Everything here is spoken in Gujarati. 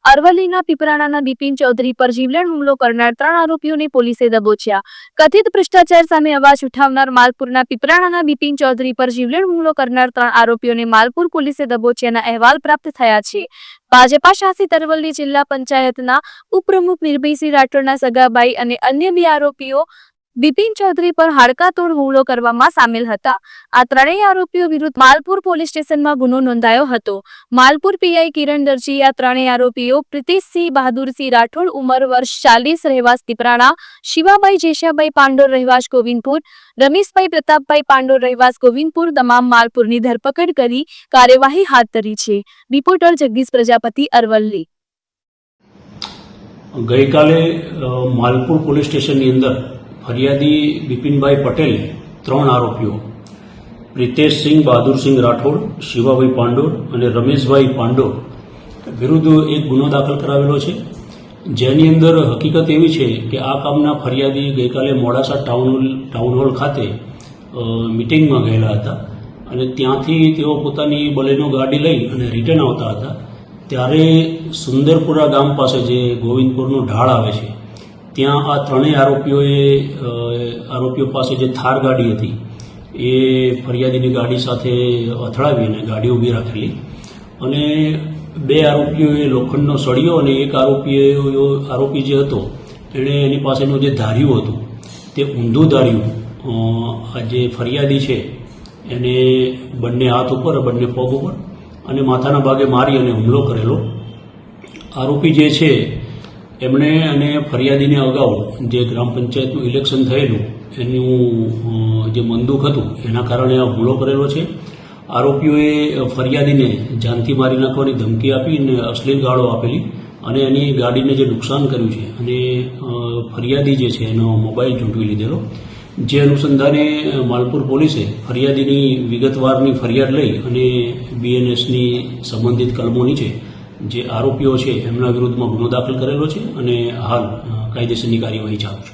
અરવલ્લીના પીપરાણાના બિપિન ચૌધરી પર જીવલેણ હુમલો કરનાર 3 આરોપીઓને પોલીસે દબોચ્યા। કથિત ભ્રષ્ટાચાર સામે અવાજ ઉઠાવનાર માલપુરના પીપરાણાના બિપિન ચૌધરી પર જીવલેણ હુમલો કરનાર 3 આરોપીઓને માલપુર પોલીસે દબોચ્યાના અહેવાલ પ્રાપ્ત થયા છે। ભાજપા શાસિત અરવલ્લી જિલ્લા પંચાયતના ઉપપ્રમુખ નિર્ભયસિંહ રાઠોડના સગાભાઈ અને અન્ય 2 આરોપીઓ બિપિન ચૌધરી પર હાડકાતોડ હુમલો કરવામાં સામેલ હતા। આ ત્રણેય આરોપીઓ વિરુદ્ધ માલપુર પોલીસ સ્ટેશનમાં ગુનો નોંધાયો હતો। માલપુર પીઆઈ કિરણ દરજી આ ત્રણેય આરોપીઓ પ્રિતેશસિંહ બહાદુરસિંહ રાઠોડ ઉંમર વર્ષ 40 રહેવાસ પીપરાણા, શિવાભાઈ જેશાભાઈ પાંડોર રહેવાસ ગોવિંદપુર, રમેશભાઈ પ્રતાપભાઈ પાંડોર રહેવાસ ગોવિંદપુર તમામ માલપુરની ધરપકડ કરી કાર્યવાહી હાથ ધરી છે। રિપોર્ટર જગદીશ પ્રજાપતિ, અરવલ્લી। ગઈકાલે માલપુર પોલીસ સ્ટેશનની અંદર ફરિયાદી બિપિનભાઈ પટેલે 3 આરોપીઓ પ્રિતેશસિંહ બહાદુરસિંહ રાઠોડ, શિવાભાઈ પાંડોર અને રમેશભાઈ પાંડોર વિરુદ્ધ એક ગુનો દાખલ કરાવેલો છે, જેની અંદર હકીકત એવી છે કે આ કામના ફરિયાદી ગઈકાલે મોડાસા ટાઉન હોલ ખાતે મિટિંગમાં ગયેલા હતા અને ત્યાંથી તેઓ પોતાની બલેનો ગાડી લઈ અને રિટર્ન આવતા હતા ત્યારે સુંદરપુરા ગામ પાસે જે ગોવિંદપુરનો ઢાળ આવે છે ત્યાં આ ત્રણેય આરોપીઓ પાસે જે થાર ગાડી હતી એ ફરિયાદીની ગાડી સાથે અથડાવી અને ગાડી ઊભી રાખેલી અને 2 આરોપીઓએ લોખંડનો સળિયો અને એક આરોપી જે હતો એણે એની પાસેનું જે ધાર્યું હતું તે ઊંધું ધાર્યું આ જે ફરિયાદી છે એને બંને હાથ ઉપર, બંને પગ ઉપર અને માથાના ભાગે મારી અને હુમલો કરેલો। આરોપી જે છે એમણે અને ફરિયાદીને અગાઉ જે ગ્રામ પંચાયતનું ઇલેક્શન થયેલું એનું જે બંદૂક હતું એના કારણે આ હુમલો કરેલો છે। આરોપીઓએ ફરિયાદીને જાનથી મારી નાખવાની ધમકી આપી અને અશ્લીલ ગાળો આપેલી અને એની ગાડીને જે નુકસાન કર્યું છે અને ફરિયાદી જે છે એનો મોબાઈલ ઝૂંટવી લીધેલો, જે અનુસંધાને માલપુર પોલીસે ફરિયાદીની વિગતવારની ફરિયાદ લઈ અને બીએનએસની સંબંધિત કલમો નીચે જે આરોપીઓ છે એમના વિરુદ્ધમાં ગુનો દાખલ કરેલો છે અને હાલ કાયદેસરની કાર્યવાહી ચાલુ છે।